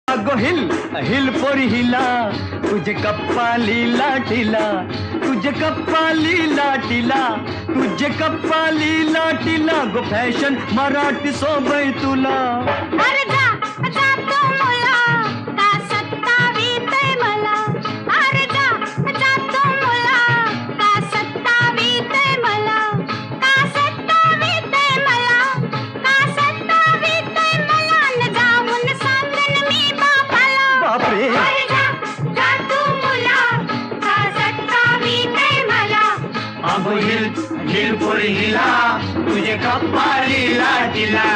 अगो hill hill पोरी हिला, तुझे कप्पाली लाटीला, तुझे कप्पाली लाटीला, तुझे कप्पाली लाटीला गो फॅशन मराठी सोबय तुला. अरे जा जा तो मुला, का सत्तावीतय मला. अरे जा जा तो मुला, का सत्तावीतय मला, का सत्तावीतय मला, का सत्तावीतय मला. न जाऊन सांगन मी बापाला. बापरे. अरे जा जा तो मुला, का सत्तावीतय मला. अगो हिल हिल पोरी हिला, तुझे कप्पाली लाटीला.